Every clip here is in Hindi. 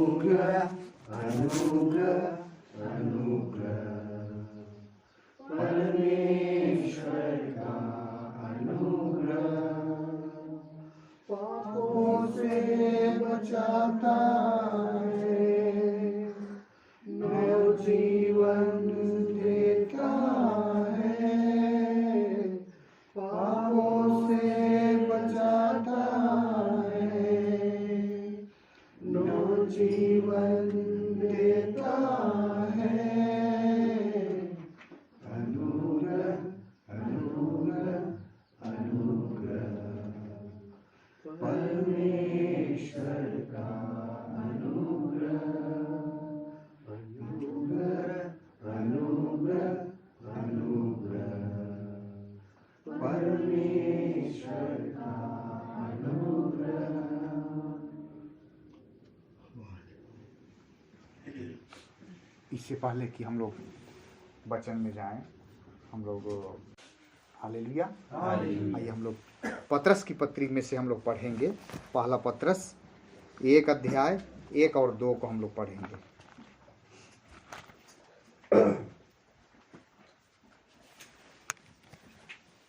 अनुग्रह अनुग्रह अनुग्रह परमेश्वर का अनुग्रह पापों से बचाता है, नव जीवन देता है। पापों से बचाता है, नव जीवन देता है। अनुग्रह अनुग्रह अनुग्रह परमेश्वर का अनुग्रह अनुग्रह अनुग्रह अनुग्रह परमेश्वर का अनुग्रह। इससे पहले कि हम लोग वचन में जाएं, हम लोग हालेलुया आइए हम लोग पतरस की पत्री में से हम लोग पढ़ेंगे। पहला पतरस 1 अध्याय 1 और 2 को हम लोग पढ़ेंगे।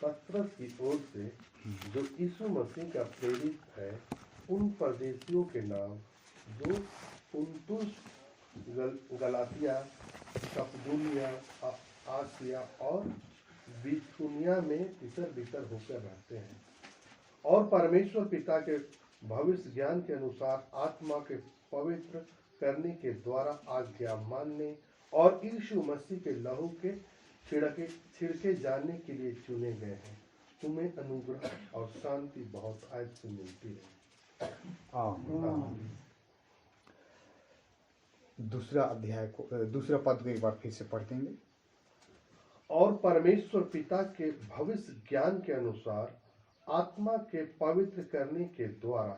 पतरस की ओर से जो यीशु मसीह का प्रेरित है, उन परदेशियों के नाम जो पुन्तुस, गलातिया, कप्पदूनिया, आसिया और बिथुनिया में इतर बितर होकर रहते हैं, और परमेश्वर पिता के भविष्य ज्ञान के अनुसार आत्मा के पवित्र करने के द्वारा आज्ञा मानने और यीशु मसीह के लहू के छिड़के जाने के लिए चुने गए हैं। तुम्हें अनुग्रह और शांति बहुत आयत से मिलती है। दूसरा अध्याय को दूसरा पद को एक बार फिर से पढ़ देंगे। और परमेश्वर पिता के भविष्य ज्ञान के अनुसार आत्मा के पवित्र करने के द्वारा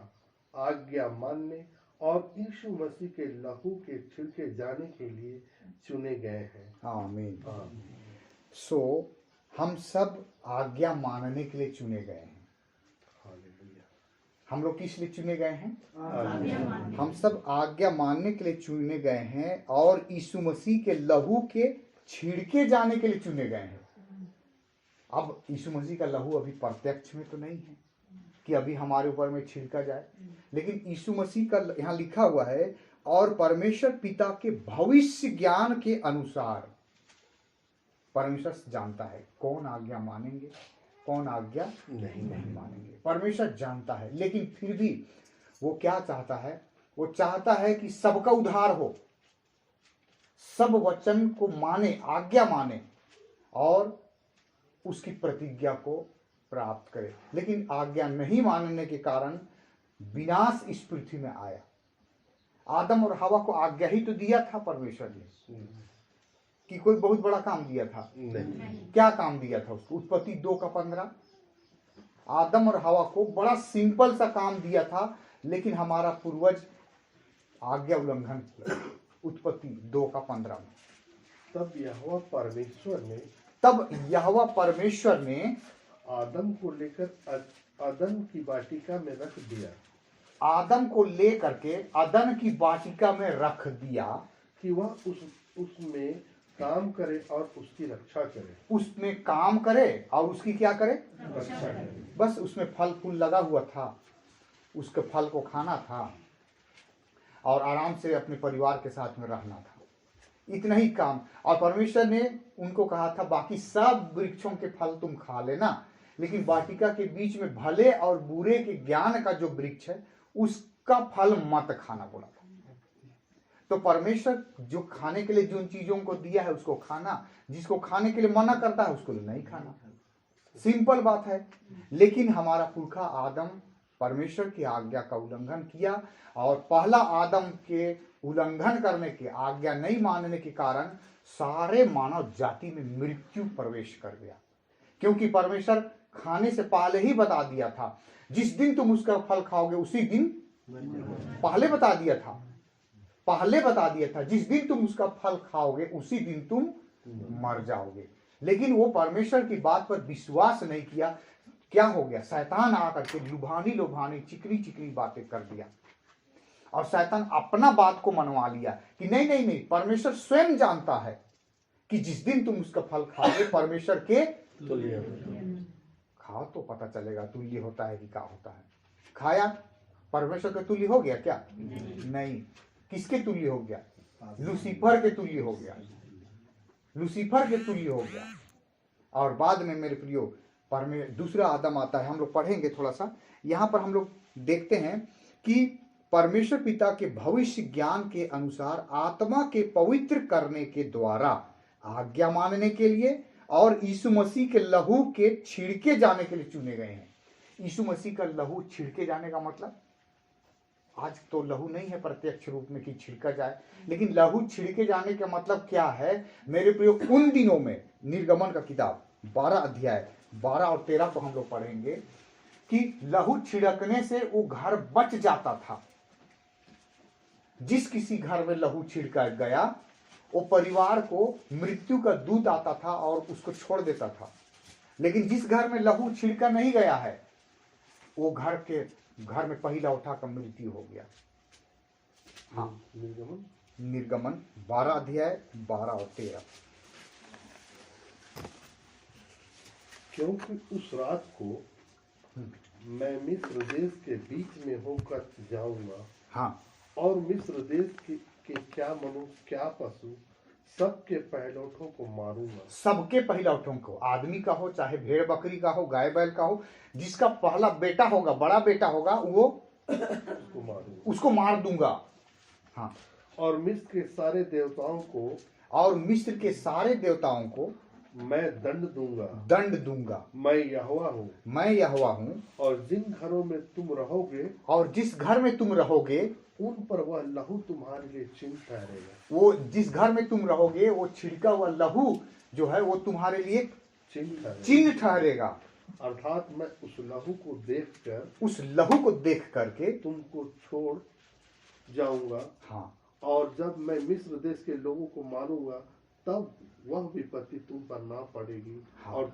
आज्ञा मानने और यीशु मसीह के लहू के छिड़के जाने के लिए चुने गए हैं। आमीन। सो हम सब आज्ञा मानने के लिए चुने गए हैं। हालेलुया। हम लोग किस लिए चुने गए हैं? हम सब आज्ञा मानने के लिए चुने गए हैं और यीशु मसीह के लहू के छिड़के जाने के लिए चुने गए हैं। अब यीशु मसीह का लहू अभी प्रत्यक्ष में तो नहीं है कि अभी हमारे ऊपर में छिड़का जाए, लेकिन यीशु मसीह का यहाँ लिखा हुआ है और परमेश्वर पिता के भविष्य ज्ञान के अनुसार परमेश्वर जानता है कौन आज्ञा मानेंगे, कौन आज्ञा नहीं मानेंगे। परमेश्वर जानता है, लेकिन फिर भी वो क्या चाहता है? वो चाहता है कि सबका उद्धार हो, सब वचन को माने, आज्ञा माने और उसकी प्रतिज्ञा को प्राप्त करे। लेकिन आज्ञा नहीं मानने के कारण विनाश इस पृथ्वी में आया। आदम और हवा को आज्ञा ही तो दिया था परमेश्वर ने, कि कोई बहुत बड़ा काम दिया था? नहीं। क्या काम दिया था उसको? उत्पत्ति 2:15। आदम और हवा को बड़ा सिंपल सा काम दिया था, लेकिन हमारा पूर्वज आज्ञा उल्लंघन किया। उत्पत्ति 2:15 में तब यहोवा परमेश्वर ने आदम को लेकर अदन की वाटिका में रख दिया। आदम को लेकर के अदन की वाटिका में रख दिया कि वह उसमें काम करे और उसकी रक्षा करे। उसमें काम करे और उसकी क्या करे? रक्षा करे। बस उसमें फल फूल लगा हुआ था, उसके फल को खाना था और आराम से अपने परिवार के साथ में रहना था, इतना ही काम। और परमेश्वर ने उनको कहा था बाकी सब वृक्षों के फल तुम खा लेना, लेकिन वाटिका के बीच में भले और बुरे के ज्ञान का जो वृक्ष है उसका फल मत खाना बोला था। तो परमेश्वर जो खाने के लिए जिन चीजों को दिया है उसको खाना, जिसको खाने के लिए मना करता है उसको नहीं खाना। सिंपल बात है। लेकिन हमारा पुरखा आदम परमेश्वर की आज्ञा का उल्लंघन किया और पहला आदम के उल्लंघन करने के, आज्ञा नहीं मानने के कारण सारे मानव जाति में मृत्यु प्रवेश कर गया। क्योंकि परमेश्वर खाने से पहले ही बता दिया था, जिस दिन तुम उसका फल खाओगे उसी दिन, पहले बता दिया था जिस दिन तुम उसका फल खाओगे उसी दिन तुम मर जाओगे। लेकिन वो परमेश्वर की बात पर विश्वास नहीं किया। क्या हो गया? शैतान आकर के लुभानी चिकनी बातें कर दिया और शैतान अपना बात को मनवा लिया कि नहीं नहीं नहीं, परमेश्वर स्वयं जानता है कि जिस दिन तुम उसका फल खाओगे परमेश्वर के तुल्य खाओ तो पता चलेगा तुल्य होता है कि क्या होता है। खाया, परमेश्वर के तुल्य हो गया क्या? नहीं। किसके तुल्य हो गया? लूसीफर के तुल्य हो गया, लूसीफर के तुल्य हो गया। और बाद में मेरे प्रियो दूसरा आदम आता है, हम लोग पढ़ेंगे थोड़ा सा। यहाँ पर हम लोग देखते हैं कि परमेश्वर पिता के भविष्य ज्ञान के अनुसार आत्मा के पवित्र करने के द्वारा आज्ञा मानने के लिए और यीशु मसीह के लहू के छिड़के जाने के लिए चुने गए हैं। यीशु मसीह का लहू छिड़के जाने का मतलब, आज तो लहू नहीं है प्रत्यक्ष रूप में कि छिड़का जाए, लेकिन लहू छिड़के जाने का मतलब क्या है मेरे प्रियो? उन दिनों में निर्गमन का किताब 12 अध्याय 12 और 13 को हम लोग पढ़ेंगे कि लहू छिड़कने से वो घर बच जाता था। जिस किसी घर में लहू छिड़का गया वो परिवार को मृत्यु का दूत आता था और उसको छोड़ देता था। लेकिन जिस घर में लहू छिड़का नहीं गया है वो घर में पहिला उठा कर मृत्यु हो गया। हाँ, निर्गमन 12 अध्याय 12 और 13। क्योंकि उस रात को मैं मिस्र देश के बीच में होकर जाऊंगा, हाँ, और मिस्र देश के क्या मनुष्य क्या पशु सबके पहलौठों को मारूंगा। सबके पहलौठों को, आदमी का हो चाहे भेड़ बकरी का हो गाय बैल का हो, जिसका पहला बेटा होगा, बड़ा बेटा होगा, वो उसको मार दूंगा। हाँ, और मिस्र के सारे देवताओं को, और मिस्र के सारे देवताओं को मैं दंड दूंगा। मैं यहोवा हूँ। मैं यहोवा हूँ। और जिन घरों में तुम रहोगे, और जिस घर में तुम रहोगे उन पर वह लहू तुम्हारे लिए चिन्ह ठहरेगा। वो जिस घर में तुम रहोगे वो छिड़का हुआ लहू जो है वो तुम्हारे लिए चिन्ह ठहरेगा। अर्थात मैं उस लहू को देख करके तुमको छोड़ जाऊंगा। हाँ, और जब मैं मिस्र देश के लोगों को मारूंगा तब वह विपत्ति तुम पर ना पड़ेगी। हाँ, और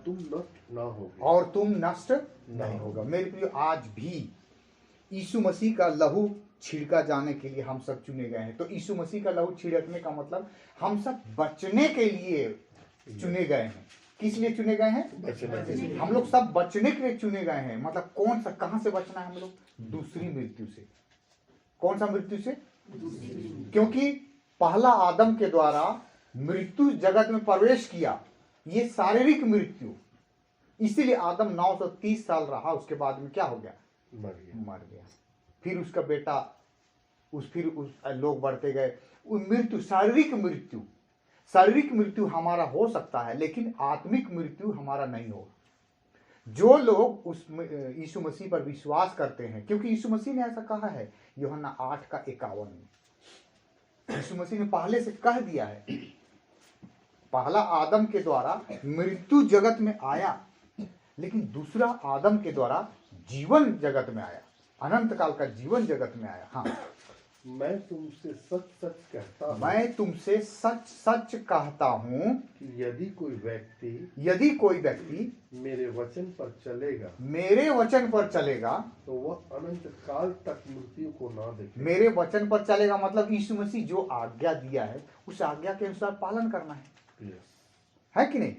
तुम नष्ट नहीं होगा। मेरे प्रिय, आज भी यीशु मसीह का लहू छिड़का जाने के लिए हम सब चुने गए हैं। तो यीशु मसीह का लहू छिड़कने का मतलब हम सब बचने के लिए चुने गए हैं। किस लिए चुने गए हैं? हम लोग सब बचने के लिए चुने गए हैं। मतलब कौन सा, कहां से बचना है हम लोग? दूसरी मृत्यु से। कौन सा मृत्यु से? क्योंकि पहला आदम के द्वारा मृत्यु जगत में प्रवेश किया, ये शारीरिक मृत्यु। इसीलिए आदम 930 साल रहा, उसके बाद में क्या हो गया? मर गया। फिर उसका बेटा फिर लोग बढ़ते गए। मृत्यु, शारीरिक मृत्यु हमारा हो सकता है, लेकिन आत्मिक मृत्यु हमारा नहीं हो। जो लोग उस यीशु मसीह पर विश्वास करते हैं, क्योंकि यीशु मसीह ने ऐसा कहा है यूहन्ना 8:51 में। यीशु मसीह ने पहले से कह दिया है, पहला आदम के द्वारा मृत्यु जगत में आया, लेकिन दूसरा आदम के द्वारा जीवन जगत में आया, अनंत काल का जीवन जगत में आया। हाँ, मैं तुमसे सच सच कहता हूँ कि यदि कोई व्यक्ति मेरे वचन पर चलेगा तो वह अनंत काल तक मृत्यु को ना देखेगा। मेरे वचन पर चलेगा मतलब यीशु मसीह जो आज्ञा दिया है उस आज्ञा के अनुसार पालन करना है कि नहीं?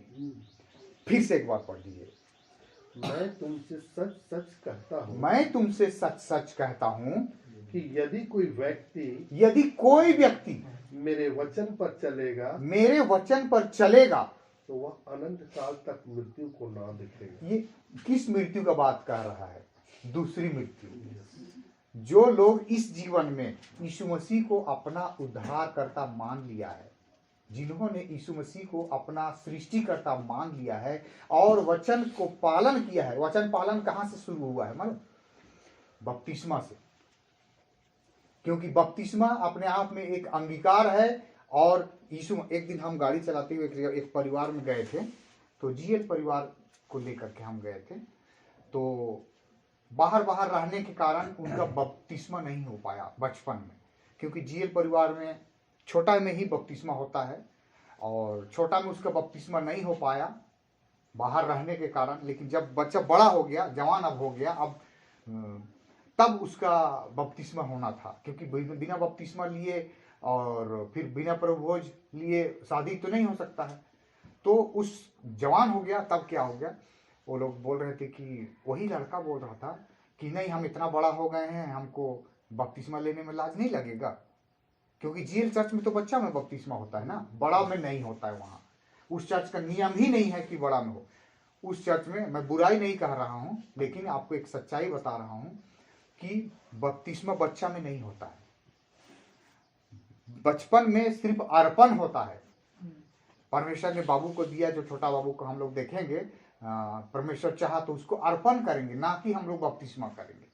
फिर से एक बार पढ़ लीजिए। मैं तुमसे सच कहता हूँ कि यदि कोई व्यक्ति मेरे वचन पर चलेगा तो वह अनंत काल तक मृत्यु को ना देखेगा। ये किस मृत्यु का बात कर रहा है? दूसरी मृत्यु। जो लोग इस जीवन में यीशु मसीह को अपना उद्धारकर्ता मान लिया है, जिन्होंने यीशु मसीह को अपना सृष्टिकर्ता मान लिया है और वचन को पालन किया है। वचन पालन कहां से शुरू हुआ है? मालूम? बपतिस्मा से। क्योंकि बपतिस्मा अपने आप में एक अंगीकार है। और यीशु, एक दिन हम गाड़ी चलाते हुए एक परिवार में गए थे, तो जीएल परिवार को लेकर के हम गए थे। तो बाहर रहने के कारण उनका बपतिस्मा नहीं हो पाया बचपन में, क्योंकि जीएल परिवार में छोटा में ही बपतिस्मा होता है और छोटा में उसका बपतिस्मा नहीं हो पाया बाहर रहने के कारण। लेकिन जब बच्चा बड़ा हो गया, जवान अब हो गया, अब तब उसका बपतिस्मा होना था, क्योंकि बिना बपतिस्मा लिए और फिर बिना प्रभु भोज लिए शादी तो नहीं हो सकता है। तो उस जवान हो गया, तब क्या हो गया, वो लोग बोल रहे थे कि वही लड़का बोल रहा था कि नहीं, हम इतना बड़ा हो गए हैं, हमको बपतिस्मा लेने में लाज नहीं लगेगा, क्योंकि जीएल चर्च में तो बच्चा में बपतिस्मा होता है ना, बड़ा में नहीं होता है। वहाँ उस चर्च का नियम ही नहीं है कि बड़ा में हो। उस चर्च में, मैं बुराई नहीं कह रहा हूँ, लेकिन आपको एक सच्चाई बता रहा हूँ कि बपतिस्मा बच्चा में नहीं होता है। बचपन में सिर्फ अर्पण होता है। परमेश्वर ने बाबू को दिया, जो छोटा बाबू को हम लोग देखेंगे, परमेश्वर चाहा तो उसको अर्पण करेंगे, ना कि हम लोग बपतिस्मा करेंगे।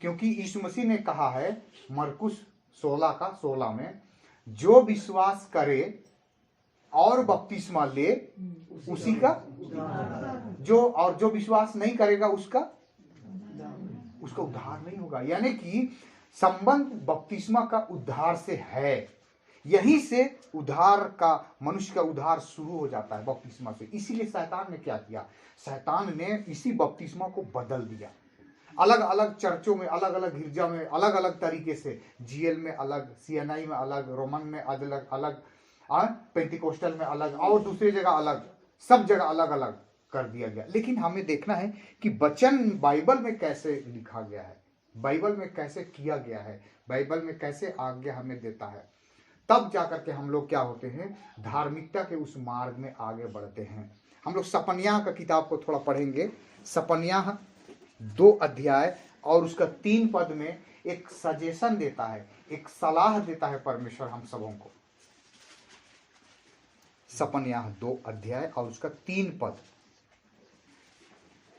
क्योंकि यीशु मसीह ने कहा है मरकुस 16:16 में, जो विश्वास करे और बपतिस्मा ले उसी का, जो विश्वास नहीं करेगा उसका उद्धार नहीं होगा। यानी कि संबंध बपतिस्मा का उद्धार से है। यहीं से उद्धार का, मनुष्य का उद्धार शुरू हो जाता है बपतिस्मा से। इसीलिए शैतान ने क्या किया, शैतान ने इसी बपतिस्मा को बदल दिया। अलग अलग चर्चों में, अलग अलग गिरजा में अलग अलग तरीके से, जीएल में अलग, सीएनआई में अलग, रोमन में अलग अलग, पेंटिकोस्टल में अलग, और दूसरी जगह अलग, सब जगह अलग अलग कर दिया गया। लेकिन हमें देखना है कि वचन बाइबल में कैसे लिखा गया है, बाइबल में कैसे किया गया है, बाइबल में कैसे आज्ञा हमें देता है। तब जाकर के हम लोग क्या होते हैं, धार्मिकता के उस मार्ग में आगे बढ़ते हैं। हम लोग सपन्याह का किताब को थोड़ा पढ़ेंगे। सपन्याह 2 अध्याय और उसका 3 पद में एक सजेशन देता है, एक सलाह देता है परमेश्वर हम सबों को। सपन्याह 2 अध्याय और उसका 3 पद।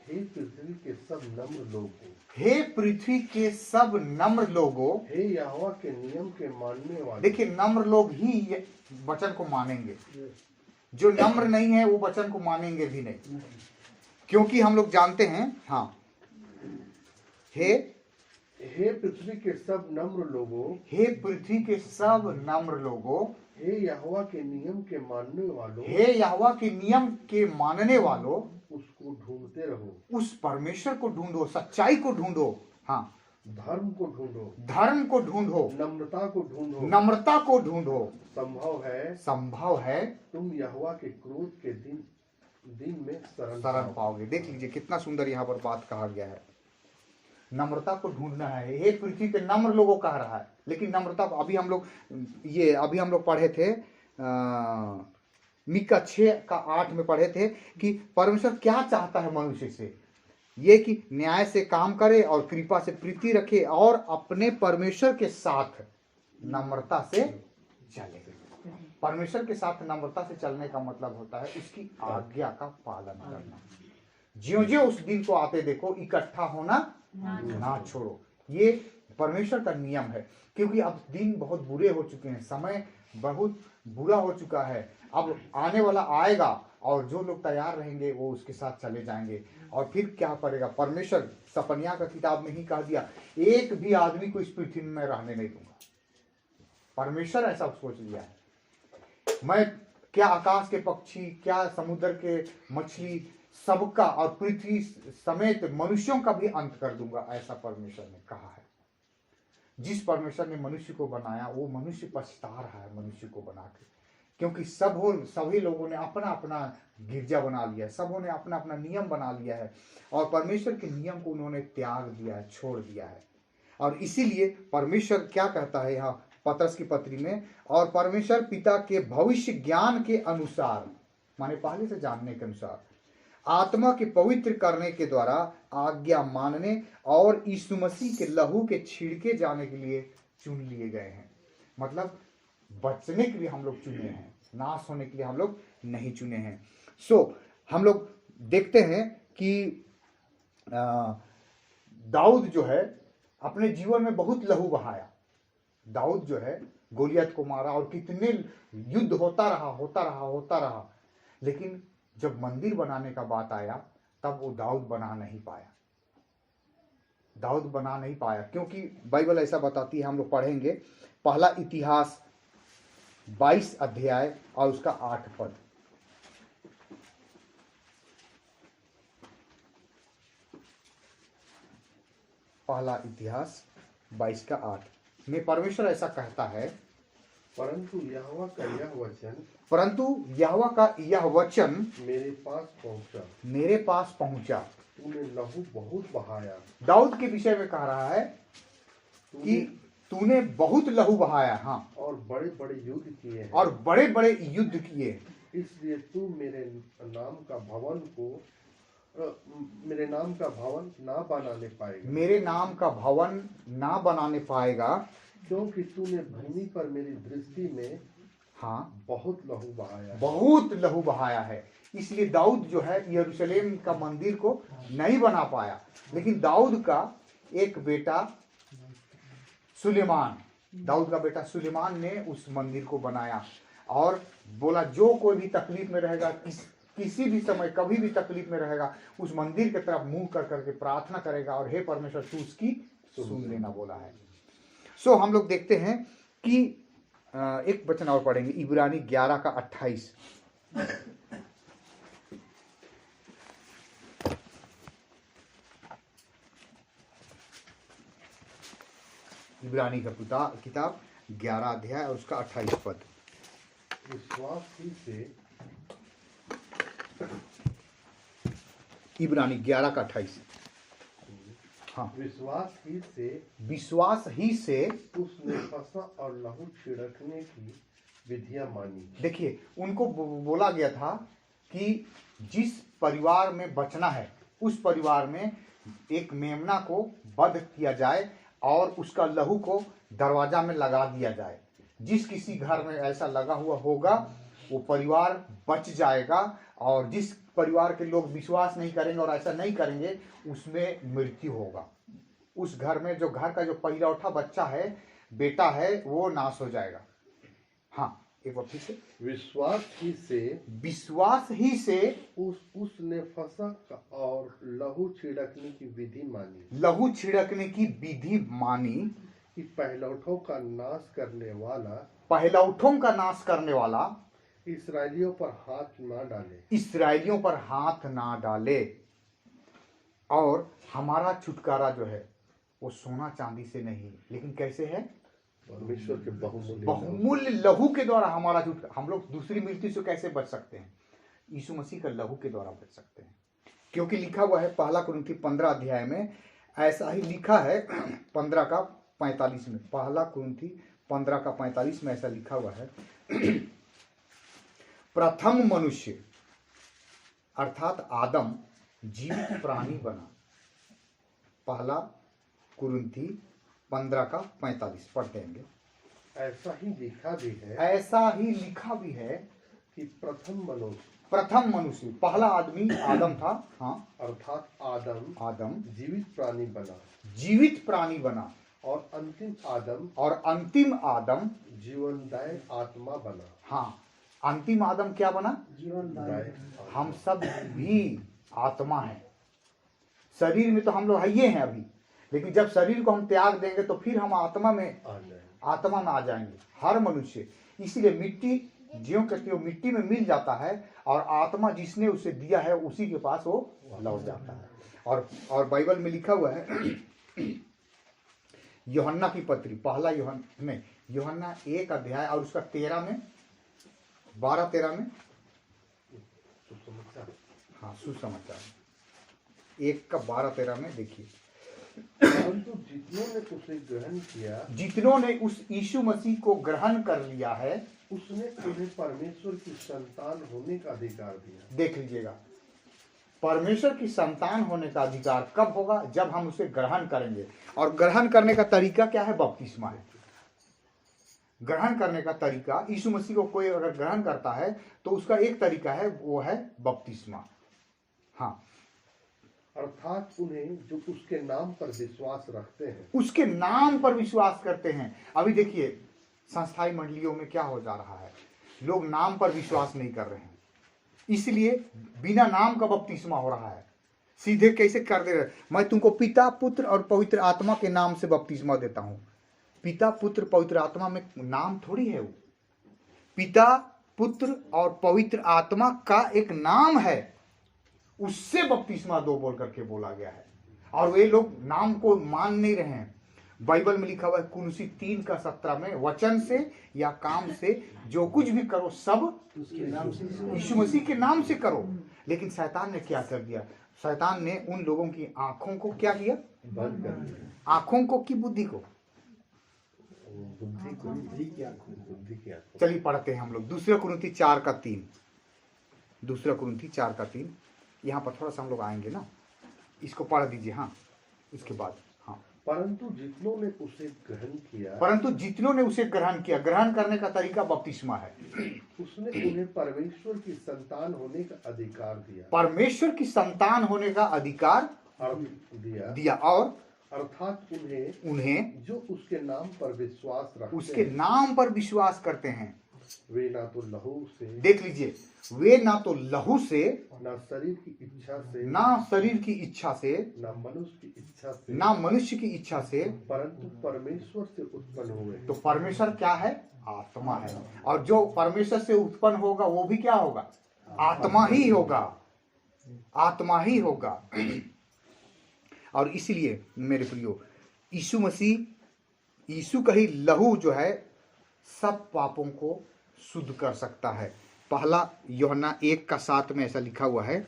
हे पृथ्वी के सब नम्र लोगों, हे पृथ्वी के सब नम्र लोगों, हे यहोवा के नियम के मानने वाले। देखिए, नम्र लोग ही ये वचन को मानेंगे, जो नम्र नहीं है वो वचन को मानेंगे भी नहीं, क्योंकि हम लोग जानते हैं। हाँ, हे पृथ्वी के सब नम्र लोगों, हे पृथ्वी के सब नम्र लोगों, हे यहोवा के नियम के मानने वालों, हे यहोवा के नियम के मानने वालों, उसको ढूंढते रहो, उस परमेश्वर को ढूंढो, सच्चाई को ढूंढो। हाँ, धर्म को ढूंढो, धर्म को ढूंढो, नम्रता को ढूंढो, नम्रता को ढूंढो। संभव है तुम यहोवा के क्रोध के दिन में शरण पाओगे। देख लीजिए कितना सुंदर यहाँ पर बात कहा गया है। नम्रता को ढूंढना है। हे पृथ्वी के नम्र लोगों कह रहा है, लेकिन नम्रता को अभी हम लोग पढ़े थे, मीका 6:8 में पढ़े थे कि परमेश्वर क्या चाहता है मनुष्य से, ये कि न्याय से काम करे और कृपा से प्रीति रखे और अपने परमेश्वर के साथ नम्रता से चले। परमेश्वर के साथ नम्रता से चलने का मतलब होता है उसकी आज्ञा का पालन करना। ज्यों ज्यों उस दिन को आते देखो, इकट्ठा होना ना छोड़ो। ये परमेश्वर का नियम है, क्योंकि अब दिन बहुत बुरे हो चुके हैं, समय बहुत बुरा हो चुका है। अब आने वाला आएगा और जो लोग तैयार रहेंगे वो उसके साथ चले जाएंगे। और फिर क्या करेगा परमेश्वर, सपन्याह का किताब में ही कह दिया, एक भी आदमी को इस पृथ्वी में रहने नहीं दूंगा। परमेश्वर ऐसा सोच लिया है, मैं क्या आकाश के पक्षी, क्या समुद्र के मछली, सबका और पृथ्वी समेत मनुष्यों का भी अंत कर दूंगा, ऐसा परमेश्वर ने कहा है। जिस परमेश्वर ने मनुष्य को बनाया वो मनुष्य पछता रहा है मनुष्य को बना के, क्योंकि सभी लोगों ने अपना अपना गिरजा बना लिया है, सबों ने अपना अपना नियम बना लिया है और परमेश्वर के नियम को उन्होंने त्याग दिया है, छोड़ दिया है। और इसीलिए परमेश्वर क्या कहता है यहाँ पतरस की पत्री में, और परमेश्वर पिता के भविष्य ज्ञान के अनुसार, माने पहले से जानने के अनुसार, आत्मा के पवित्र करने के द्वारा आज्ञा मानने और यीशु मसीह के लहू के छिड़के जाने के लिए चुन लिए गए हैं। मतलब बचने के लिए हम लोग चुने हैं, नाश होने के लिए हम लोग नहीं चुने हैं। हम लोग देखते हैं कि दाऊद जो है अपने जीवन में बहुत लहू बहाया। दाऊद जो है गोलियत को मारा और कितने युद्ध होता रहा, लेकिन जब मंदिर बनाने का बात आया तब वो दाऊद बना नहीं पाया, क्योंकि बाइबल ऐसा बताती है। हम लोग पढ़ेंगे पहला इतिहास 22 अध्याय और उसका 8 पद। पहला इतिहास 22:8 में परमेश्वर ऐसा कहता है, परंतु यहोवा का यह वचन परंतु यहोवा का यह वचन मेरे पास पहुंचा, तूने लहू बहुत बहाया, दाऊद के विषय में कह रहा है कि तूने बहुत लहू बहाया। हाँ, और बड़े बड़े युद्ध किए हैं, और बड़े बड़े युद्ध किए, इसलिए तू मेरे नाम का भवन ना बनाने पाएगा, मेरे नाम का भवन ना बनाने पाएगा, क्योंकि तूने भूमि पर मेरी दृष्टि में हाँ बहुत लहू बहाया, बहुत लहू बहाया है। इसलिए दाऊद जो है यरूशलेम का मंदिर को नहीं बना पाया, लेकिन दाऊद का एक बेटा सुलेमान, दाऊद का बेटा सुलेमान ने उस मंदिर को बनाया और बोला जो कोई भी तकलीफ में रहेगा, किसी भी समय कभी भी तकलीफ में रहेगा, उस मंदिर की तरफ मुंह कर करके प्रार्थना करेगा और हे परमेश्वर तू उसकी सुन लेना बोला है। सो हम लोग देखते हैं कि एक वचन और पढ़ेंगे, इब्रानी 11:28। इब्रानी का किताब 11 अध्याय और उसका 28 पद। विश्वास ही से इब्रानी 11:28। हाँ, विश्वास ही से उसने फसा और लहू छिड़कने की विधियां मानी। देखिए, उनको बोला गया था कि जिस परिवार में बचना है उस परिवार में एक मेमना को वध किया जाए और उसका लहू को दरवाजा में लगा दिया जाए। जिस किसी घर में ऐसा लगा हुआ होगा वो परिवार बच जाएगा, और जिस परिवार के लोग विश्वास नहीं करेंगे और ऐसा नहीं करेंगे उसमें मृत्यु होगा। उस घर में जो घर का जो पहिलौठा बच्चा है, बेटा है, वो नाश हो जाएगा। हाँ, एक बार फिर से, विश्वास ही से उसने फसा और लहू छिड़कने की विधि मानी। लहू छिड़कने की विधि मानी कि पहिलौठों का नाश करने वाला इसराइलियों पर हाथ ना डाले। और हमारा छुटकारा जो है वो सोना चांदी से नहीं, लेकिन कैसे है? परमेश्वर के बहुमूल्य लहू के द्वारा हमारा छुटकारा। हम लोग दूसरी मृत्यु से कैसे बच सकते हैं? यीशु मसीह का लहू के द्वारा बच सकते हैं, क्योंकि लिखा हुआ है 1 कुरिन्थी 15 अध्याय में ऐसा ही लिखा है 15:45 में। 1 कुरिन्थी 15:45 में ऐसा लिखा हुआ है, प्रथम मनुष्य अर्थात आदम जीवित प्राणी बना। 1 कुरिन्थी 15:45 पढ़ते हैं। ऐसा ही लिखा भी है कि प्रथम मनुष्य पहला आदमी आदम था। हाँ, अर्थात आदम जीवित प्राणी बना और अंतिम आदम जीवनदायी आत्मा बना। हाँ, अंतिम आदम क्या बना? जीवनदायी। हम सब भी आत्मा है। शरीर में तो हम लोग है हैं अभी, लेकिन जब शरीर को हम त्याग देंगे तो फिर हम आत्मा में आ जाएंगे, हर मनुष्य। इसलिए मिट्टी ज्यों के त्यों मिट्टी में मिल जाता है और आत्मा जिसने उसे दिया है उसी के पास वो लौट जाता है। और बाइबल में लिखा हुआ है यूहन्ना की पत्री, यूहन्ना 1 अध्याय और उसका 12-13 में, हाँ, सुसमाचार 1:12-13 में देखिए, परंतु जितनों ने उस यीशु मसीह को ग्रहण कर लिया है उसने उन्हें परमेश्वर की संतान होने का अधिकार दिया। देख लीजिएगा, परमेश्वर की संतान होने का अधिकार कब होगा? जब हम उसे ग्रहण करेंगे। और ग्रहण करने का तरीका क्या है? बपतिस्मा है। ग्रहण करने का तरीका, यीशु मसीह को कोई अगर ग्रहण करता है तो उसका एक तरीका है, वो है बपतिस्मा। हाँ, अर्थात उन्हें जो उसके नाम पर विश्वास रखते हैं, उसके नाम पर विश्वास करते हैं। अभी देखिए संस्थाई मंडलियों में क्या हो जा रहा है, लोग नाम पर विश्वास नहीं कर रहे हैं, इसलिए बिना नाम का बपतिस्मा हो रहा है। सीधे कैसे कर दे रहे, मैं तुमको पिता पुत्र और पवित्र आत्मा के नाम से बपतिस्मा देता हूं। पिता पुत्र पवित्र आत्मा में नाम थोड़ी है, वो पिता पुत्र और पवित्र आत्मा का एक नाम है, उससे बपतिस्मा 2 बोल करके बोला गया है। और वे लोग नाम को मान नहीं रहे हैं। बाइबल में लिखा हुआ है कुलुसी 3:17 में, वचन से या काम से जो कुछ भी करो सब उसके नाम से यीशु मसीह के नाम से करो। लेकिन शैतान ने क्या कर दिया? शैतान ने उन लोगों की आंखों को क्या किया? बंद कर दिया। आंखों को की बुद्धि को। बुद्धि को, बुद्धि की आंखों बुद्धि की आंखों। चलिए पढ़ते हैं हम लोग 2 कुरिन्थी 4:3। 2 कुरिन्थी 4:3। यहाँ पर थोड़ा सा हम लोग आएंगे ना, इसको पढ़ दीजिए। हाँ, इसके बाद हाँ। परंतु जितनों ने उसे ग्रहण किया, परंतु जितनों ने उसे ग्रहण किया, ग्रहण करने का तरीका बपतिस्मा है। उसने उन्हें परमेश्वर की संतान होने का अधिकार दिया, परमेश्वर की संतान होने का अधिकार दिया और अर्थात उन्हें जो उसके नाम पर विश्वास रखते उसके हैं, नाम पर विश्वास करते हैं। वे ना तो लहू से, देख लीजिए, वे ना तो लहू से, ना शरीर की इच्छा से, ना शरीर की इच्छा से, ना मनुष्य की इच्छा से, ना मनुष्य की इच्छा से, परंतु परमेश्वर से उत्पन्न हुए। तो परमेश्वर क्या है? आत्मा है। और जो परमेश्वर से उत्पन्न होगा वो भी क्या होगा? आत्मा ही होगा, आत्मा ही होगा। और इसलिए मेरे प्रियो, यीशु मसीह, यीशु का ही लहू जो है सब पापों को शुद्ध कर सकता है। पहला यूहन्ना 1:7 में ऐसा लिखा हुआ है।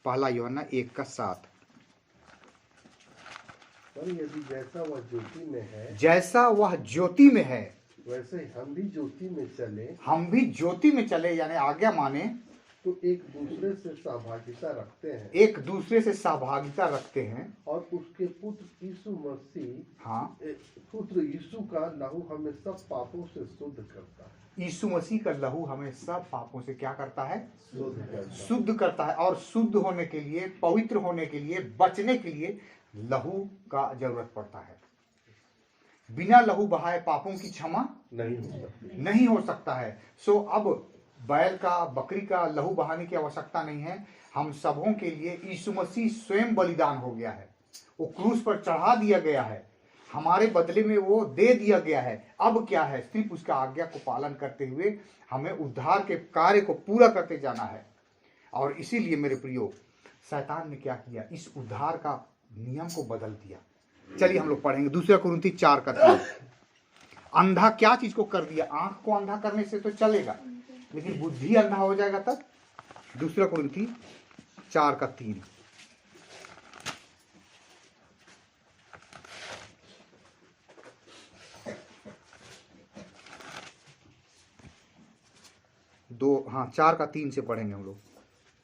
पहला यूहन्ना 1:7। पर यदि जैसा वह ज्योति में है, जैसा वह ज्योति में है, वैसे हम भी ज्योति में चले, हम भी ज्योति में चले, यानी आज्ञा माने, तो एक दूसरे से सहभागिता रखते हैं, एक दूसरे से सहभागिता रखते हैं। और उसके पुत्र यीशु मसीह, हाँ, पुत्र यीशु का लहू हमें सब पापों से शुद्ध करता है। यीशु मसीह का लहू हमें सब पापों से क्या करता है? शुद्ध करता है। शुद्ध करता है। और शुद्ध होने के लिए, पवित्र होने के लिए, बचने के लिए लहू का जरूरत पड़ता है। बिना लहू बहाए पापों की क्षमा नहीं हो सकता है। सो अब बैल का, बकरी का लहू बहाने की आवश्यकता नहीं है। हम सबों के लिए यीशु मसीह स्वयं बलिदान हो गया है। वो क्रूस पर चढ़ा दिया गया है, हमारे बदले में वो दे दिया गया है। अब क्या है? सिर्फ उसका आज्ञा को पालन करते हुए हमें उद्धार के कार्य को पूरा करते जाना है। और इसीलिए मेरे प्रियो, शैतान ने क्या किया? इस उद्धार का नियम को बदल दिया। चलिए हम लोग पढ़ेंगे 2 कुरिन्थी 4:3। अंधा क्या चीज को कर दिया? आंख को अंधा करने से तो चलेगा, लेकिन बुद्धि अंधा हो जाएगा तब। 2 कुरिन्थी 4:3। दो, हाँ, 4:3 से पढ़ेंगे हम लोग।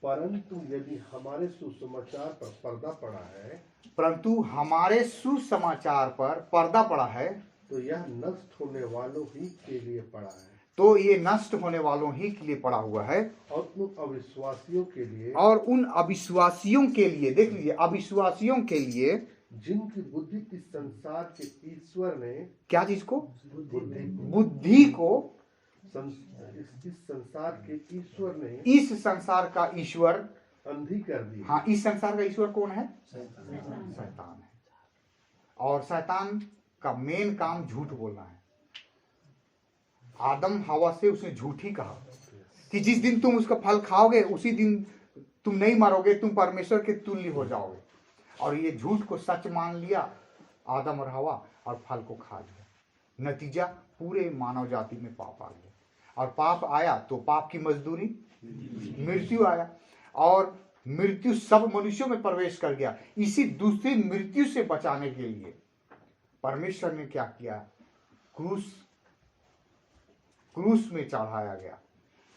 परंतु यदि हमारे सुसमाचार पर पर्दा पड़ा है, परंतु हमारे सुसमाचार पर पर्दा पड़ा है, तो यह नष्ट होने वालों ही के लिए पड़ा है, तो ये नष्ट होने वालों ही के लिए पड़ा हुआ है, और उन अविश्वासियों के लिए, और उन अविश्वासियों के लिए। देख लीजिए, अविश्वासियों के लिए, जिनकी बुद्धि इस संसार के ईश्वर ने, क्या चीज को? बुद्धि बुद्धि को इस संसार के ईश्वर ने इस संसार का ईश्वर अंधी कर दी। हाँ, इस संसार का ईश्वर कौन है? शैतान है। और शैतान का मेन काम झूठ बोलना है। आदम हवा से उसने झूठ ही कहा कि जिस दिन तुम उसका फल खाओगे उसी दिन तुम नहीं मरोगे, तुम परमेश्वर के तुल्य हो जाओगे। और ये झूठ को सच मान लिया आदम और हवा, और फल को खा लिया। नतीजा पूरे मानव जाति में पाप आ गया। और पाप आया तो पाप की मजदूरी मृत्यु आया, और मृत्यु सब मनुष्यों में प्रवेश कर गया। इसी दूसरी मृत्यु से बचाने के लिए परमेश्वर ने क्या किया? क्रूस में चढ़ाया गया,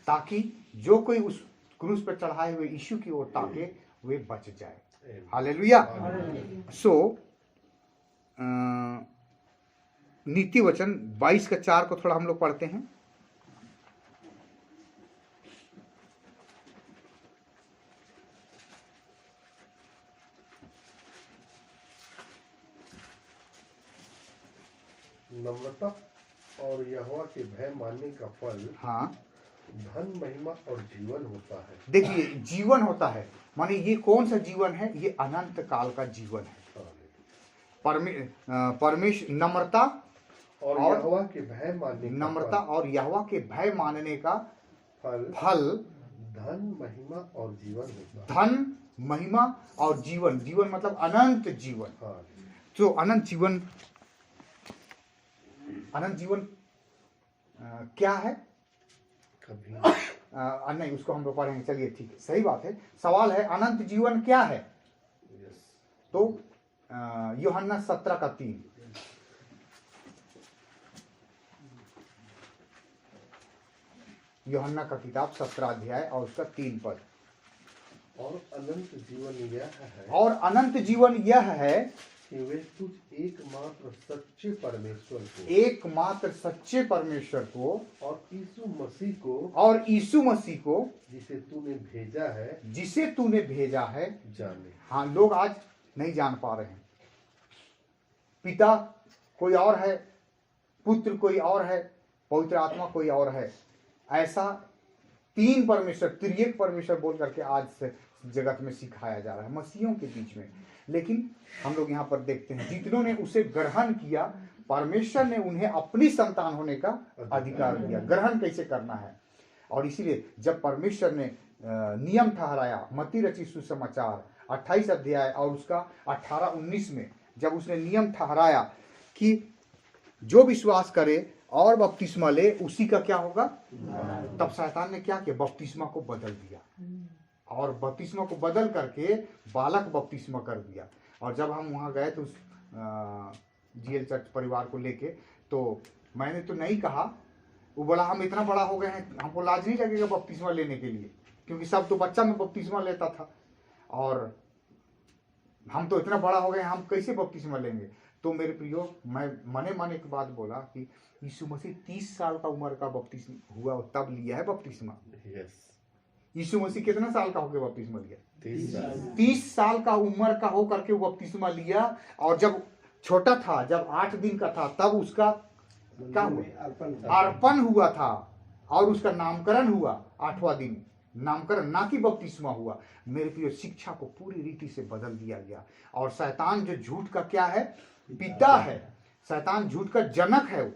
ताकि जो कोई उस क्रूस पर चढ़ाए हुए यीशु की ओर ताके वे बच जाए। हालेलुया। सो नीति वचन 22:4 को थोड़ा हम लोग पढ़ते हैं। नम्रता और यहोवा के भय मानने का फल, हाँ, धन, महिमा और जीवन होता है। देखिए, जीवन होता है, माने ये कौन सा जीवन है? ये अनंत काल का जीवन है। नम्रता और यहोवा के भय मानने का नम्रता और यहोवा के भय मानने का फल फल धन, महिमा और जीवन होता है। धन, महिमा और जीवन, जीवन मतलब अनंत जीवन। हाँ तो अनंत जीवन, क्या है? कभी नहीं, उसको हम लोग पढ़ेंगे। चलिए ठीक है, सही बात है। सवाल है अनंत जीवन क्या है? यस तो यूहन्ना 17:3, यूहन्ना का किताब 17 अध्याय और उसका 3 पद। और अनंत जीवन यह है और अनंत जीवन यह है कि वे तुझ एकमात्र सच्चे परमेश्वर को एकमात्र सच्चे परमेश्वर को और यीशु मसीह को और यीशु मसीह को जिसे तूने भेजा है जाने। हाँ, लोग आज नहीं जान पा रहे हैं। पिता कोई और है, पुत्र कोई और है, पवित्र आत्मा कोई और है। ऐसा तीन परमेश्वर, त्रिएक परमेश्वर बोल करके आज से जगत में सिखाया जा रहा है मसीहों के बीच में। लेकिन हम लोग यहाँ पर देखते हैं जितनों ने उसे ग्रहण किया, परमेश्वर ने उन्हें अपनी संतान होने का अधिकार दिया। ग्रहण कैसे करना है, और इसीलिए जब परमेश्वर ने नियम ठहराया, मत्ती रचित सुसमाचार 28 अध्याय और उसका 18-19 में जब उसने नियम ठहराया कि जो विश्वास करे और बपतिस्मा ले उसी का क्या होगा, तब शैतान ने क्या किया, बपतिस्मा को बदल दिया और बपतिस्मा को बदल करके बालक बपतिस्मा कर दिया। और जब हम वहाँ गए तो उस जीएल चर्च परिवार को लेके, तो मैंने तो नहीं कहा, वो बोला हम इतना बड़ा हो गए हैं, हमको लाज नहीं लगेगा बपतिस्मा लेने के लिए, क्योंकि सब तो बच्चा में बपतिस्मा लेता था और हम तो इतना बड़ा हो गए, हम कैसे बपतिस्मा लेंगे। तो मेरे प्रियो, मैं मने एक बात बोला कि यीशु मसीह 30 साल का उम्र का बपतिस्मा हुआ तब लिया है बपतिस्मा। यीशु मसीह कितना साल का होकर बपतिस्मा लिया? 30 साल का उम्र का हो करके वो बपतिस्मा लिया। और जब छोटा था, जब 8 दिन का था, तब उसका क्या हुआ, अर्पण हुआ था और उसका नामकरण हुआ 8वां दिन, नामकरण, ना कि बपतिस्मा हुआ। मेरे प्रिय, शिक्षा को पूरी रीति से बदल दिया गया। और शैतान जो झूठ का क्या है, पिता है, शैतान झूठ का जनक है, वो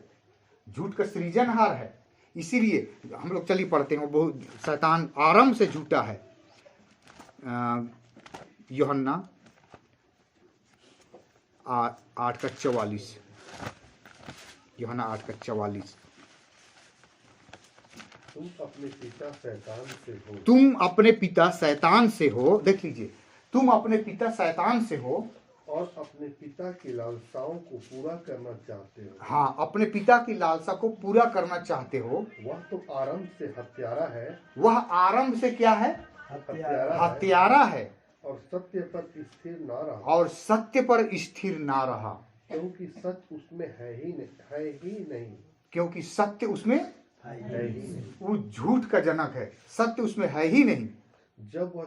झूठ का सृजनहार है। इसीलिए हम लोग चलिए पढ़ते हैं, वो बहुत शैतान आरंभ से झूठा है। यूहन्ना 8:44, यूहन्ना 8:44, तुम अपने पिता शैतान से हो, तुम अपने पिता शैतान से हो। देख लीजिए, तुम अपने पिता शैतान से हो और अपने पिता की लालसाओं को पूरा करना चाहते हो। हाँ, अपने पिता की लालसा को पूरा करना चाहते हो। वह तो आरंभ से हत्यारा है, वह आरंभ से क्या है, हत्यारा है और सत्य पर स्थिर ना रहा, और सत्य पर स्थिर ना रहा, क्योंकि सच उसमें है ही नहीं, क्योंकि सत्य उसमें है ही नहीं। वो झूठ का जनक है, सत्य उसमें है ही नहीं। जब वह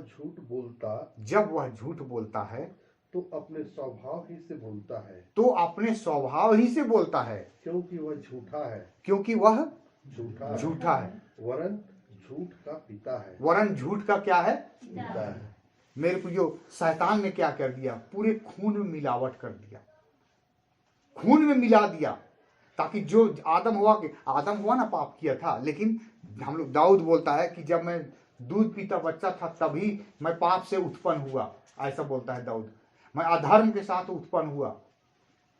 झूठ बोलता है तो अपने स्वभाव ही से बोलता है, तो अपने स्वभाव ही से बोलता है, क्योंकि वह झूठा है, क्योंकि वह झूठा है, वरन झूठ का पिता है, वरन झूठ का क्या है, पिता है। मेरे प्रियो, शैतान ने क्या कर दिया, पूरे खून में मिलावट कर दिया, खून में मिला दिया, ताकि जो आदम हुआ ना, पाप किया था। लेकिन हम लोग, दाऊद बोलता है कि जब मैं दूध पीता बच्चा था तभी मैं पाप से उत्पन्न हुआ, ऐसा बोलता है दाऊद। मैं अधर्म के साथ उत्पन्न हुआ,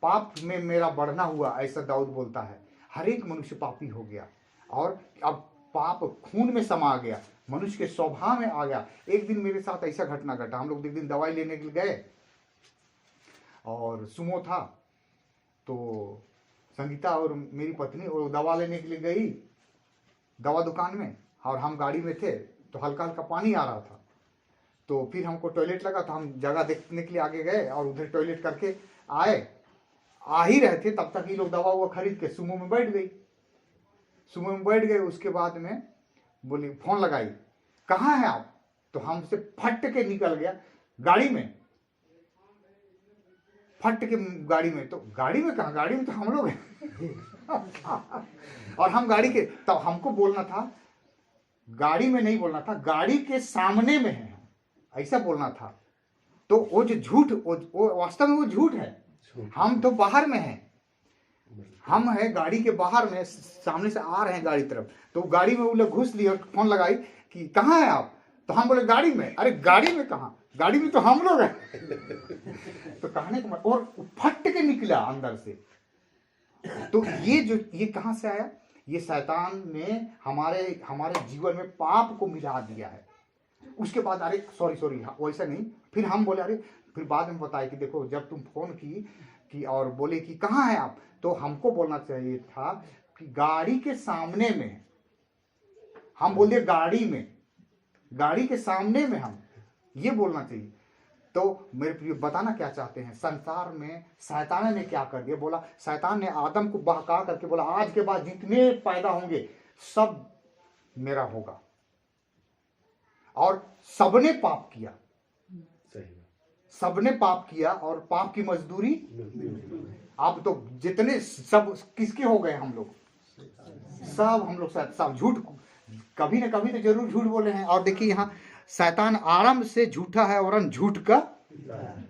पाप में मेरा बढ़ना हुआ, ऐसा दाऊद बोलता है। हर एक मनुष्य पापी हो गया और अब पाप खून में समा गया, मनुष्य के स्वभाव में आ गया। एक दिन मेरे साथ ऐसा घटना घटा, हम लोग एक दिन दवाई लेने के लिए गए और सुमो था, तो संगीता और मेरी पत्नी और दवा लेने के लिए गई दवा दुकान में, और हम गाड़ी में थे, तो हल्का हल्का पानी आ रहा था। तो फिर हमको टॉयलेट लगा, तो हम जगह देखने के लिए आगे गए और उधर टॉयलेट करके आ ही रहे थे, तब तक ये लोग दवा हुआ खरीद के सुमो में बैठ गए। उसके बाद में बोली, फोन लगाई, कहाँ है आप? तो हमसे फट के निकल गया गाड़ी में, फट के गाड़ी में। तो गाड़ी में कहाँ, गाड़ी में तो हम लोग हैं और हम गाड़ी के, तब हमको बोलना था, गाड़ी में नहीं बोलना था, गाड़ी के सामने में है, ऐसा बोलना था। तो वो जो झूठ, वो वास्तव में वो झूठ है। हम तो बाहर में हैं, हम है गाड़ी के बाहर में, सामने से आ रहे हैं गाड़ी तरफ। तो गाड़ी में वो लोग घुस लिए और फोन लगाई कि कहाँ है आप? तो हम बोले गाड़ी में। अरे गाड़ी में कहाँ, गाड़ी में तो हम लोग हैं। तो कहने का मतलब, और फट के निकला अंदर से। तो ये कहां से आया? ये शैतान ने हमारे जीवन में पाप को मिला दिया है। उसके बाद अरे सॉरी वैसा नहीं, फिर हम बोले अरे, फिर बाद में बताया कि देखो जब तुम फोन की और बोले कि कहाँ है आप, तो हमको बोलना चाहिए था कि गाड़ी के सामने में। हम बोल दिए गाड़ी के सामने में, हम ये बोलना चाहिए। तो मेरे प्रिय बताना क्या चाहते हैं, संसार में शैतान ने क्या कर दिया? बोला, शैतान ने आदम को बहका करके बोला आज के बाद जितने पैदा होंगे सब मेरा होगा, और सबने पाप किया। सही सबने पाप किया और पाप की मजदूरी। है। अब तो जितने सब किसके हो गए? हम लोग सब, हम लोग सब झूठ, कभी ना कभी तो जरूर झूठ बोले हैं। और देखिए यहाँ शैतान आरंभ से झूठा है और झूठ का,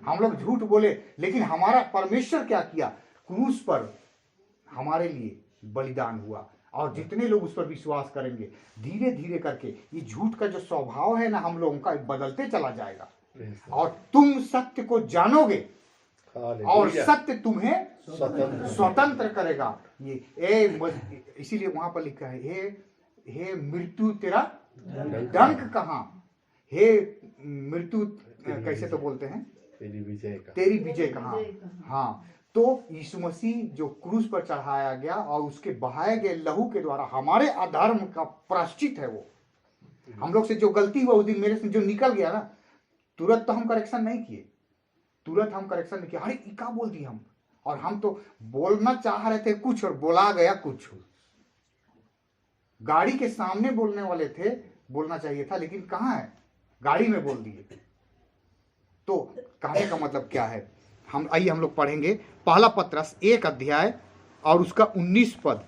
हम लोग झूठ बोले, लेकिन हमारा परमेश्वर क्या किया? क्रूस पर हमारे लिए बलिदान हुआ, और जितने लोग उस पर विश्वास करेंगे धीरे धीरे करके ये झूठ का जो स्वभाव है ना हम लोगों का बदलते चला जाएगा, और तुम सत्य को जानोगे और सत्य तुम्हें स्वतंत्र करेगा। इसीलिए वहां पर लिखा है, हे मृत्यु तेरा डंक कहाँ? हे मृत्यु कैसे तो बोलते हैं, तेरी विजय कहाँ? हाँ, तो यीशु मसीह जो क्रूस पर चढ़ाया गया और उसके बहाए गए लहू के द्वारा हमारे अधर्म का प्रायश्चित है। वो हम लोग से जो गलती हुआ उस दिन मेरे से जो निकल गया ना, तुरंत तो हम करेक्शन नहीं किए, अरे क्या बोल दिए हम, और हम तो बोलना चाह रहे थे कुछ और बोला गया कुछ। गाड़ी के सामने बोलने वाले थे, बोलना चाहिए था, लेकिन कहाँ है, गाड़ी में बोल दिए। तो कहने का मतलब क्या है? हम लोग पढ़ेंगे पहला पत्रस 1 अध्याय और उसका 19 पद।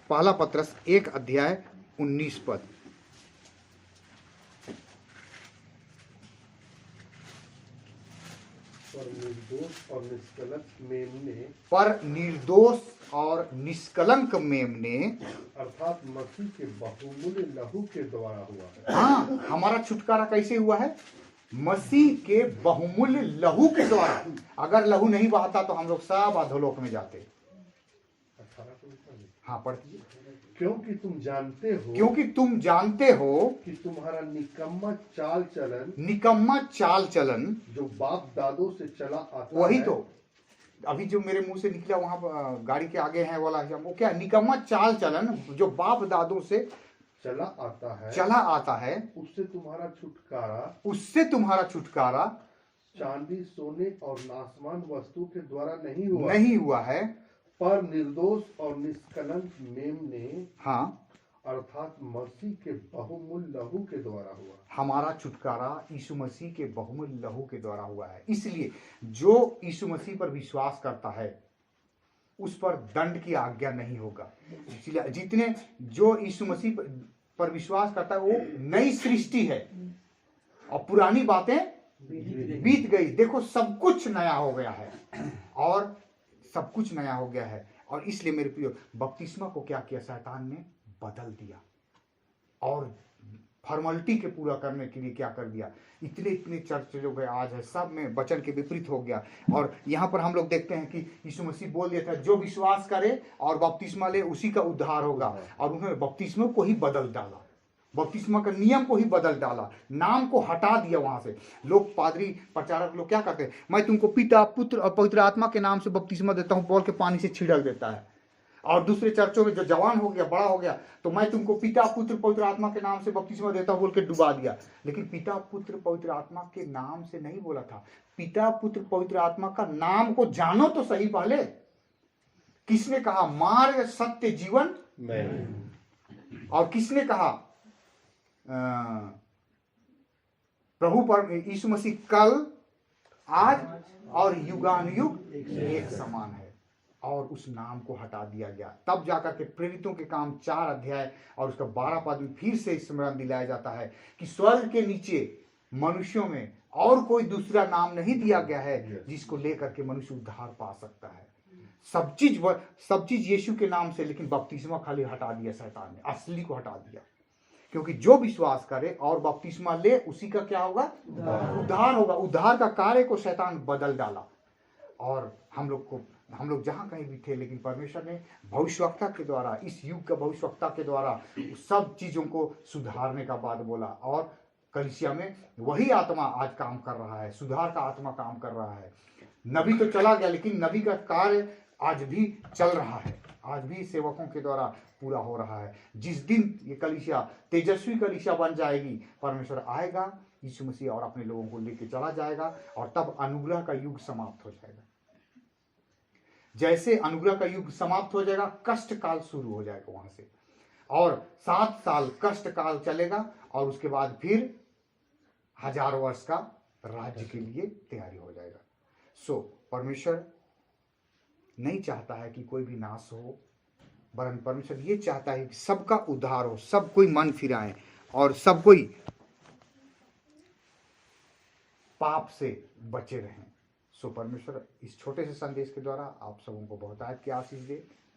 पहला पत्रस 1 अध्याय 19 पद। पर निर्दोष और निष्कलंक मेमने अर्थात मसीह के बहुमूल्य लहू के द्वारा हुआ है। हाँ, हमारा छुटकारा कैसे हुआ है? मसीह के बहुमूल्य लहू के द्वारा। अगर लहू नहीं बहाता तो हम लोग सब अधोलोक में जाते। हाँ पढ़िए। क्योंकि तुम जानते हो कि तुम्हारा निकम्मा चाल चलन जो बाप दादों से चला आता वही है। तो अभी जो मेरे मुंह से निकला वहां गाड़ी के आगे है वाला, वो क्या? निकम्मा चाल चलन जो बाप दादों से चला आता है, उससे तुम्हारा छुटकारा चांदी सोने और नासमान वस्तु के द्वारा नहीं हुआ है, पर निर्दोष और निष्कलंक मेमने, हाँ, अर्थात मसीह के बहुमूल्य लहू के द्वारा हुआ। हमारा छुटकारा यीशु मसीह के बहुमूल्य लहू के द्वारा हुआ है। इसलिए जो यीशु मसीह पर विश्वास करता है उस पर दंड की आज्ञा नहीं होगा। इसलिए जितने जो यीशु मसीह पर विश्वास करता है वो नई सृष्टि है, और पुरानी बातें बीत गई, देखो सब कुछ नया हो गया है, और सब कुछ नया हो गया है। और इसलिए मेरे प्रियो, बपतिस्मा को क्या किया? शैतान ने बदल दिया, और फॉर्मेलिटी के पूरा करने के लिए क्या कर दिया? इतने चर्च जो गए आज है सब में वचन के विपरीत हो गया। और यहाँ पर हम लोग देखते हैं कि यीशु मसीह बोल दिया था जो विश्वास करे और बपतिस्मा ले उसी का उद्धार होगा, और उन्होंने बपतिस्मा को ही बदल डाला, बपतिस्मा का नियम को ही बदल डाला, नाम को हटा दिया वहां से। लोग पादरी प्रचारक लोग क्या करते हैं? मैं तुमको पिता पुत्र और पवित्र आत्मा के नाम से बपतिस्मा देता हूं बोल के पानी से छिड़क देता है। और दूसरे चर्चों में जो जवान हो गया, बड़ा हो गया, तो मैं तुमको पिता पुत्र पवित्र आत्मा के नाम से बपतिस्मा देता हूं बोल के डुबा दिया। लेकिन पिता पुत्र पवित्र आत्मा के नाम से नहीं बोला था। पिता पुत्र पवित्र आत्मा का नाम को जानो तो सही पहले। किसने कहा? मार्ग सत्य जीवन मैं। और किसने कहा? प्रभु पर यीशु मसीह कल आज और युगानुयुग एक समान है, और उस नाम को हटा दिया गया। तब जाकर के प्रेरितों के काम 4 अध्याय और उसका 12 पद में फिर से स्मरण दिलाया जाता है कि स्वर्ग के नीचे मनुष्यों में और कोई दूसरा नाम नहीं दिया गया है जिसको लेकर के मनुष्य उद्धार पा सकता है। सब चीज यीशु के नाम से, लेकिन बपतिस्मा खाली हटा दिया शैतान ने, असली को हटा दिया। क्योंकि जो विश्वास करे और बपतिस्मा ले उसी का क्या होगा? उद्धार होगा। उद्धार का कार्य को शैतान बदल डाला और हम लोग जहां कहीं भी थे, लेकिन परमेश्वर ने भविष्यवक्ता के द्वारा, इस युग का भविष्यवक्ता के द्वारा सब चीजों को सुधारने का बात बोला। और कलीसिया में वही आत्मा आज काम कर रहा है, सुधार का आत्मा काम कर रहा है। नबी तो चला गया, लेकिन नबी का कार्य आज भी चल रहा है, आज भी सेवकों के द्वारा पूरा हो रहा है। जिस दिन ये कलीसिया तेजस्वी कलीसिया बन जाएगी, परमेश्वर आएगा यीशु मसीह और अपने लोगों को लेके चला जाएगा और तब अनुग्रह का युग समाप्त हो जाएगा। जैसे अनुग्रह का युग समाप्त हो जाएगा, कष्ट काल शुरू हो जाएगा वहां से, और 7 साल कष्ट काल चलेगा और उसके बाद फिर 1000 वर्ष का राज्य के लिए तैयारी हो जाएगा। सो परमेश्वर नहीं चाहता है कि कोई भी नाश हो, वरन परमेश्वर ये चाहता है कि सबका उद्धार हो, सब कोई मन फिराए और सब कोई पाप से बचे रहें। सो परमेश्वर इस छोटे से संदेश के द्वारा आप सबों को बहुत की आशीष दे।